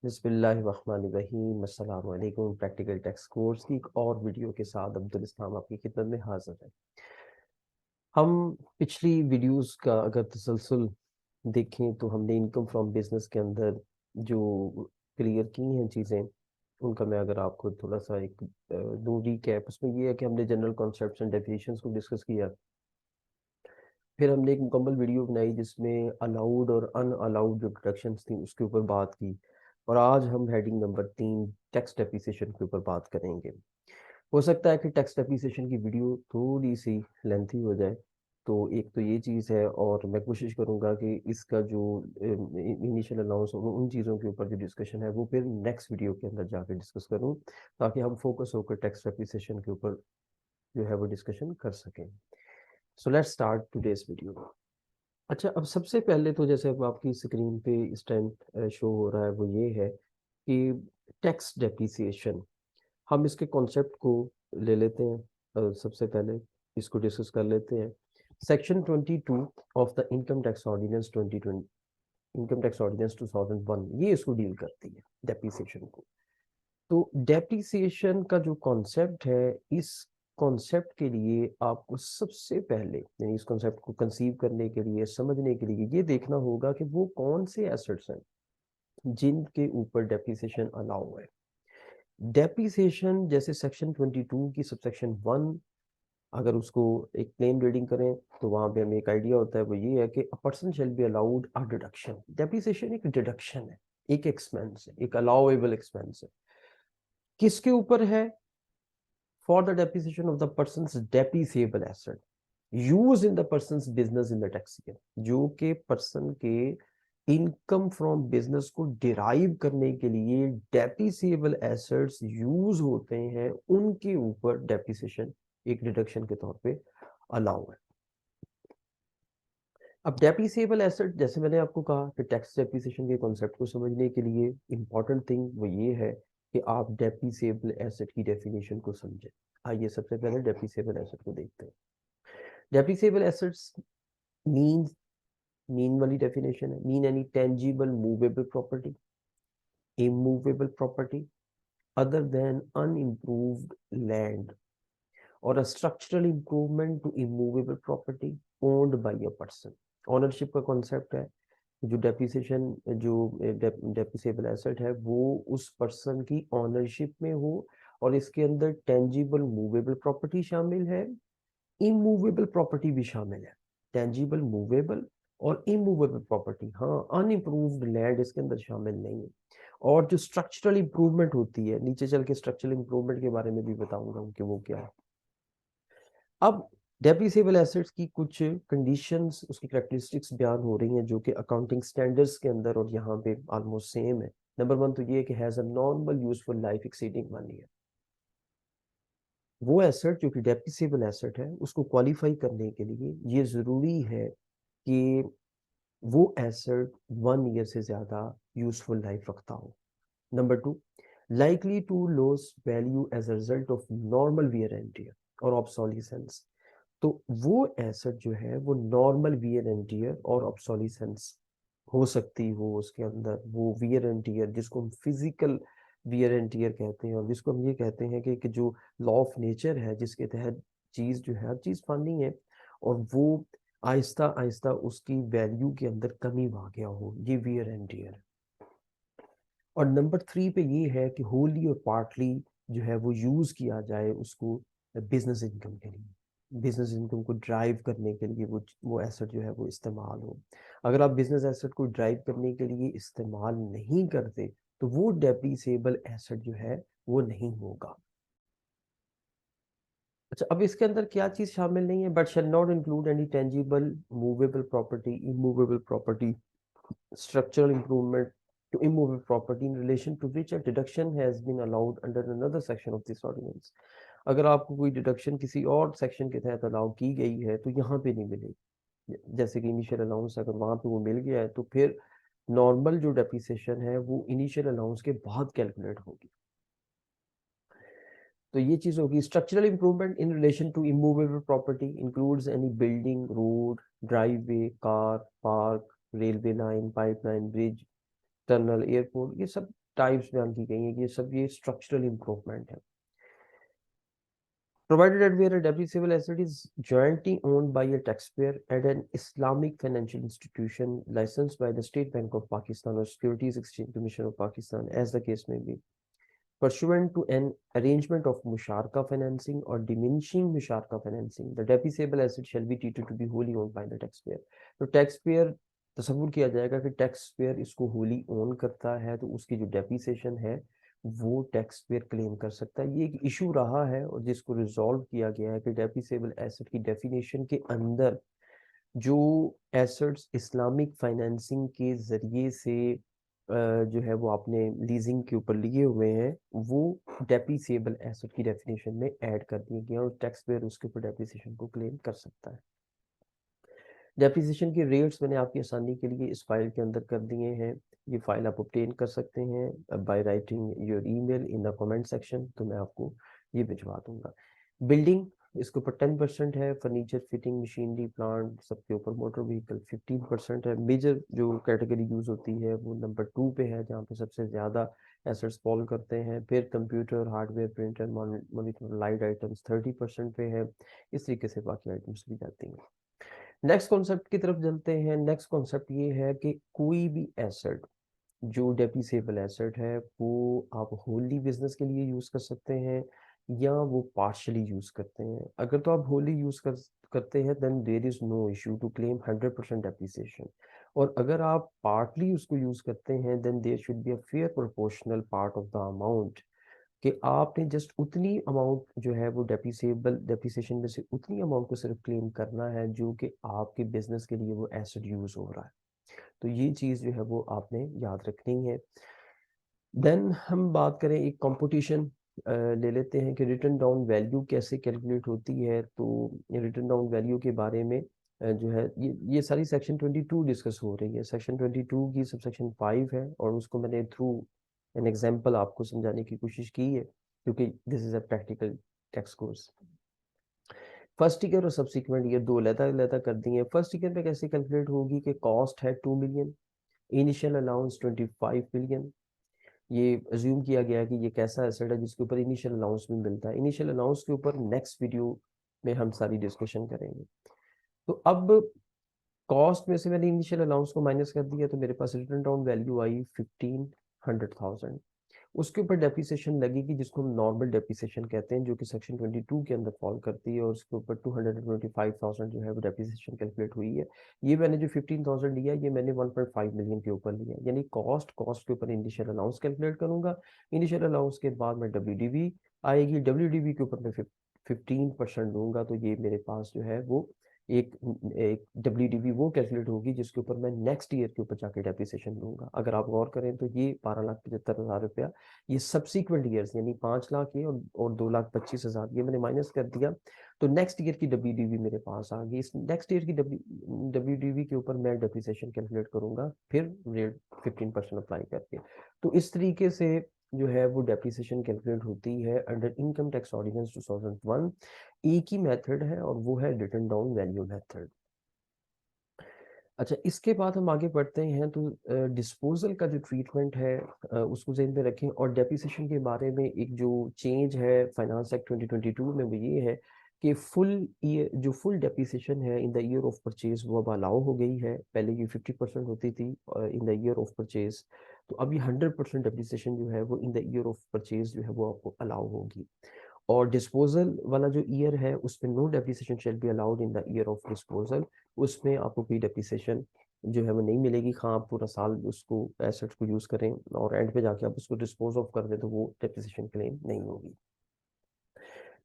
बिस्मिल्लाहिर्रहमानिर्रहीम अस्सलाम वालेकुम। प्रैक्टिकल टेक्स्ट कोर्स की एक और वीडियो के साथ अब्दुल इस्लाम आपकी खिदमत में हाजिर है। हम पिछली वीडियोस का अगर तसलसल देखें तो हमने इनकम फ्रॉम बिजनेस के अंदर जो क्लियर की हैं चीज़ें, उनका मैं अगर आपको थोड़ा सा एक दूँ रीकैप, उसमें ये है कि हमने जनरल कॉन्सेप्ट्स एंड डेफिनेशंस को डिस्कस किया। फिर हमने एक मुकम्मल वीडियो बनाई जिसमें अलाउड और अनअलाउड जो डिडक्शंस थी उसके ऊपर बात की। और आज हम हेडिंग नंबर 3 टैक्स डेप्रिसिएशन के ऊपर बात करेंगे। हो सकता है कि टैक्स डेप्रिसिएशन की वीडियो थोड़ी सी लेंथी हो जाए, तो एक तो ये चीज़ है, और मैं कोशिश करूंगा कि इसका जो इनिशियल अनाउंस उन चीज़ों के ऊपर जो डिस्कशन है वो फिर नेक्स्ट वीडियो के अंदर जाकर डिस्कस करूं, ताकि हम फोकस होकर टैक्स डेप्रिसिएशन के ऊपर जो है वो डिस्कशन कर सकें। So let's start today's video. अच्छा, अब सबसे पहले तो जैसे अब आपकी स्क्रीन पे इस टाइम शो हो रहा है वो ये है कि टैक्स डेप्रिसिएशन, हम इसके कॉन्सेप्ट को ले लेते हैं। सबसे पहले इसको डिस्कस कर लेते हैं। Section 22 of the income tax ordinance 2020, income tax ordinance 2001, ये इसको डील करती है डेप्रिसिएशन को। तो डेप्रिसिएशन का जो कॉन्सेप्ट है, इस कॉन्सेप्ट के लिए आपको सबसे पहले यानी इस कॉन्सेप्ट को कंसीव करने के लिए, समझने के लिए ये देखना होगा कि वो कौन से एसेट्स हैं जिनके ऊपर डेप्रिसिएशन अलाउ है। डेप्रिसिएशन जैसे सेक्शन 22 की सबसेक्शन 1, अगर उसको एक प्लेन रीडिंग करें तो वहां पे हमें एक आइडिया होता है, वो ये है कि a person shall be allowed a deduction. Depreciation एक डिडक्शन है, एक एक्सपेंस है, एक अलाउएबल एक्सपेंस है। किसके ऊपर है? For the depreciation of the persons depreciable asset use in the persons business in the tax year, जो के पर्सन के इनकम फ्रॉम बिजनेस को डिराइव करने के लिए डेप्रिसिएबल एसेट्स यूज होते हैं, उनके ऊपर डेप्रिसिएशन एक डिडक्शन के तौर पे अलाउ है। अब डेप्रिसिएबल एसेट, जैसे मैंने आपको कहा कि टैक्स डेप्रिसिएशन के कॉन्सेप्ट को समझने के लिए इंपॉर्टेंट थिंग वो ये है कि आप डेप्रिसिएबल एसेट की डेफिनेशन को समझें। आइए सबसे पहले डेप्रिसिएबल एसेट को देखते हैं। डेप्रिसिएबल एसेट्स मीन, मीन वाली डेफिनेशन है, mean any tangible movable property, immovable property other than unimproved land or a structural improvement to immovable property owned by a person। Ownership का कॉन्सेप्ट है। जो depreciation, जो depreciable asset है वो उस person की ओनरशिप में हो, और इसके अंदर टेंजिबल मूवेबल प्रॉपर्टी शामिल है, इमूवेबल प्रॉपर्टी भी शामिल है। टेंजिबल, मूवेबल और इमूवेबल प्रॉपर्टी, हाँ, अनइम्प्रूव्ड लैंड इसके अंदर शामिल नहीं है। और जो स्ट्रक्चरल इंप्रूवमेंट होती है, नीचे चल के स्ट्रक्चरल इंप्रूवमेंट के बारे में भी बताऊंगा कि वो क्या है। अब डेप्रिसिएबल एसेट्स की कुछ कंडीशंस, उसकी कैरेक्टरिस्टिक्स बयान हो रही हैं जो कि अकाउंटिंग स्टैंडर्ड्स के अंदर और यहाँ पे ऑलमोस्ट सेम है। नंबर 1 तो ये है कि has a normal useful life exceeding 1 year. वो एसेट जो कि डेप्रिसिएबल एसेट है, उसको क्वालिफाई करने के लिए ये ज़रूरी है कि वो एसेट 1 ईयर से ज़्यादा यूजफुल लाइफ रखता हो। Number 2, likely to lose value as a result of normal wear and tear और obsolescence। तो वो एसेट जो है वो नॉर्मल वियर एंड टियर और ऑब्सोलिसेंस हो सकती हो उसके अंदर। वो वियर एंड टियर जिसको हम फिजिकल वियर एंड टियर कहते हैं, और जिसको हम ये कहते हैं कि जो लॉ ऑफ नेचर है जिसके तहत चीज़ जो है, हर चीज़ फनी है, और वो आहिस्ता आहिस्ता उसकी वैल्यू के अंदर कमी आ गया हो, ये वियर एंड टियर। और नंबर 3 पे ये है कि होली और पार्टली जो है वो यूज़ किया जाए उसको बिजनेस इनकम के लिए, बिजनेस इनकम को ड्राइव करने के लिए वो एसेट जो है वो इस्तेमाल हो। अगर आप बिजनेस एसेट को ड्राइव करने के लिए इस्तेमाल नहीं करते तो वो डेप्रिसिएबल एसेट जो है वो नहीं होगा। अच्छा, अब इसके अंदर क्या चीज़ शामिल नहीं है? But shall not include any tangible movable property, immovable property, structural improvement to immovable property in relation to which a deduction has been allowed under another section of this ordinance। अगर आपको कोई डिडक्शन किसी और section के तहत allow की गई है तो यहाँ पे नहीं मिलेगी। जैसे कि इनिशियल अलाउंस, अगर वहाँ पे वो मिल गया है तो फिर नॉर्मल जो डेप्रिसिएशन है वो इनिशियल अलाउंस के बाद कैलकुलेट होगी। तो ये चीज़ होगी। Structural improvement in relation to immovable property includes any building, road, driveway, car park, railway line, pipeline, bridge, tunnel, airport, ये सब टाइप्स बयान की गई हैं कि ये सब ये स्ट्रक्चरल इम्प्रूवमेंट है। Provided that where a depreciable asset is jointly owned by a taxpayer and an Islamic financial institution licensed by the State Bank of Pakistan or Securities Exchange Commission of Pakistan, as the case may be, pursuant to an arrangement of musharaka financing or diminishing musharaka financing, the depreciable asset shall be treated to be wholly owned by the taxpayer. तो taxpayer तस्वुर किया जाएगा कि tax payer इसको Holi own करता है, तो उसकी जो डेप्रिसिएशन है वो टैक्स पेयर क्लेम कर सकता है। ये एक इशू रहा है और जिसको रिजॉल्व किया गया है कि डेप्रिसिएबल एसेट की डेफिनेशन के अंदर जो एसेट्स इस्लामिक फाइनेंसिंग के जरिए से जो है वो आपने लीजिंग के ऊपर लिए हुए हैं, वो डेप्रिसिएबल एसेट की डेफिनेशन में ऐड कर दिए गए और टैक्स पेयर उसके ऊपर डेप्रिसिएशन को क्लेम कर सकता है। डेप्रिसिएशन के रेट्स मैंने आपकी आसानी के लिए इस फाइल के अंदर कर दिए हैं। ये फाइल आप ऑब्टेन कर सकते हैं by writing your email in the comment section, तो मैं आपको ये भिजवा दूंगा। बिल्डिंग इसके ऊपर 10% है, फर्नीचर, फिटिंग, मशीनरी, प्लांट सबके ऊपर, मोटर व्हीकल 15% है। मेजर जो कैटेगरी यूज होती है वो नंबर 2 पे है, जहाँ पे सबसे ज्यादा एसेट्स फॉल करते हैं। फिर computer, hardware, printer, monitor, light items 30% पे है। इस तरीके से बाकी आइटम्स भी जाती हैं। नेक्स्ट कॉन्सेप्ट की तरफ चलते हैं। नेक्स्ट कॉन्सेप्ट ये है कि कोई भी एसेट जो डेप्रिसिएबल एसेट है वो आप होली बिजनेस के लिए यूज कर सकते हैं या वो पार्शली यूज करते हैं। अगर तो आप होली यूज करते हैं then there is no issue to claim 100% depreciation, और अगर आप पार्टली उसको यूज करते हैं then there should be a fair proportional part of the amount, कि आपने जस्ट उतनी अमाउंट जो है वो डेप्रिसिएशन में से उतनी अमाउंट को सिर्फ क्लेम करना है जो कि आपके बिजनेस के लिए वो एसेट यूज हो रहा है। तो ये चीज़ जो है वो आपने याद रखनी है। देन हम बात करें एक कंपटीशन ले लेते हैं कि रिटर्न डाउन वैल्यू कैसे कैलकुलेट होती है। तो रिटर्न डाउन वैल्यू के बारे में जो है ये सारी सेक्शन 22 डिस्कस हो रही है। सेक्शन 22 की सब सेक्शन 5 है और उसको मैंने थ्रू एन एग्जांपल आपको समझाने की कोशिश की है, क्योंकि this is a practical tax course. First year और सब्सिक्वेंट ईयर दो अलग कर दिए हैं। फर्स्ट ईयर में कैसे कैलकुलेट होगी कि कॉस्ट है 2 मिलियन, इनिशियल अलाउंस 25 मिलियन। ये अज्यूम किया गया है कि ये कैसा एसेट है जिसके ऊपर इनिशियल अलाउंस भी मिलता है। इनिशियल अलाउंस के ऊपर नेक्स्ट वीडियो में हम सारी डिस्कशन करेंगे। तो अब कॉस्ट में से मैंने इनिशियल अलाउंस को माइनस कर दिया, तो मेरे पास रिटर्न डाउन वैल्यू आई 1500,000। उसके ऊपर डेप्रिसिएशन लगेगी जिसको हम नॉर्मल डेप्रिसिएशन कहते हैं, जो कि सेक्शन 22 के अंदर फॉल करती है, और उसके ऊपर 225,000 जो है वो डेप्रिसिएशन कैलकुलेट हुई है। ये मैंने जो 15,000 लिया ये मैंने 1.5 मिलियन के ऊपर लिया, यानी कॉस्ट के ऊपर इनिशियल अलाउंस कैलकुलेट करूंगा। इनिशियल अलाउंस के बाद मैं WDV आएगी, WDV के ऊपर मैं 15% लूंगा, तो ये मेरे पास जो है वो एक एक WDV वो कैलकुलेट होगी जिसके ऊपर मैं नेक्स्ट ईयर के ऊपर जाके डेप्रिसिएशन लूंगा। अगर आप गौर करें तो ये 12,75,000 रुपया ये सब्सिक्वेंट ईयर्स यानी 5 लाख ये और 2,25,000 ये मैंने माइनस कर दिया, तो नेक्स्ट ईयर की WDV मेरे पास आ गई। इस नेक्स्ट ईयर की WDV के ऊपर मैं डेप्रिसिएशन कैलकुलेट करूंगा फिर रेट 15% अप्लाई करके। तो इस तरीके से जो है वो डेप्रिसिएशन कैलकुलेट होती है अंडर इनकम टैक्स ऑर्डिनेंस 2001। एक ही मेथड है और वो है रिटन डाउन वैल्यू मेथड। अच्छा, इसके बाद हम आगे बढ़ते हैं तो डिस्पोजल का जो ट्रीटमेंट है उसको ज़हन में रखें। और डेप्रिसिएशन के बारे में एक जो चेंज है फाइनेंस एक्ट 2022 में वो ये है कि फुल डेप्रिसिएशन है इन द ईयर ऑफ परचेज वो अब अलाउ हो गई है। पहले ये 50% होती थी इन द ईयर ऑफ परचेज, तो अभी 100% डेप्रिसिएशन जो है वो इन द ईयर ऑफ परचेज जो है वो आपको अलाउ होगी। और डिस्पोजल वाला जो ईयर है उसमें no depreciation shall be allowed in the year of disposal. उसमें आपको कोई डेप्रिसिएशन जो है वो नहीं मिलेगी। हाँ, आप पूरा साल उसको एसेट्स को यूज करें और एंड पे जाके आप उसको डिस्पोज ऑफ कर दें तो वो डेप्रिसिएशन क्लेम नहीं होगी।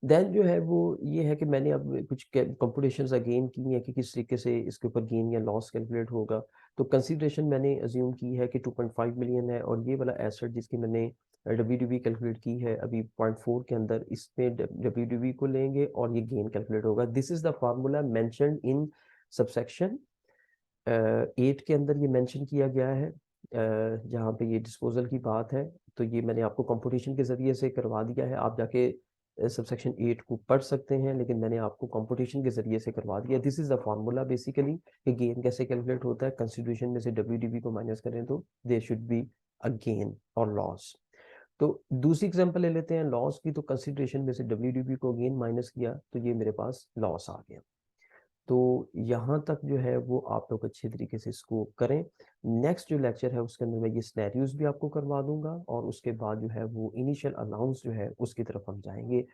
देन जो है वो ये है कि मैंने अब कुछ कंप्यूटेशंस अगेन की है कि किस तरीके से इसके ऊपर गेन या लॉस कैलकुलेट होगा। तो कंसीडरेशन मैंने अज्यूम की है कि 2.5 मिलियन है, और ये वाला एसेट जिसकी मैंने WDV कैलकुलेट की है अभी 0.4 के अंदर, इसमें WDV को लेंगे और ये गेन कैलकुलेट होगा। This is the formula mentioned in subsection 8 के अंदर ये मेंशन किया गया है जहाँ पे ये डिस्पोजल की बात है। तो ये मैंने आपको कंप्यूटेशन के जरिए से करवा दिया है, आप जाके सबसेक्शन 8 को पढ़ सकते हैं, लेकिन मैंने आपको कंप्यूटेशन के जरिए से करवा दिया। This is the formula basically कि गेन कैसे कैलकुलेट होता है। कंसिडरेशन में से WDV को माइनस करें तो देयर शुड बी गेन और लॉस। तो दूसरी एग्जांपल ले लेते हैं लॉस की। तो कंसिडरेशन में से WDP को गेन माइनस किया तो ये मेरे पास लॉस आ गया। तो यहाँ तक जो है वो आप लोग अच्छे तरीके से इसको करें। नेक्स्ट जो लेक्चर है उसके अंदर मैं ये सिनेरियोज भी आपको करवा दूंगा, और उसके बाद जो है वो इनिशियल अलाउंस जो है उसकी तरफ हम जाएंगे।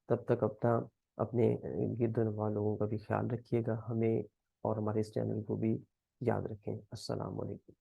तब तक अपना अपने गिरद नवाह लोगों का भी ख्याल रखिएगा, हमें और हमारे इस चैनल को भी याद रखें। अस्सलाम वालेकुम।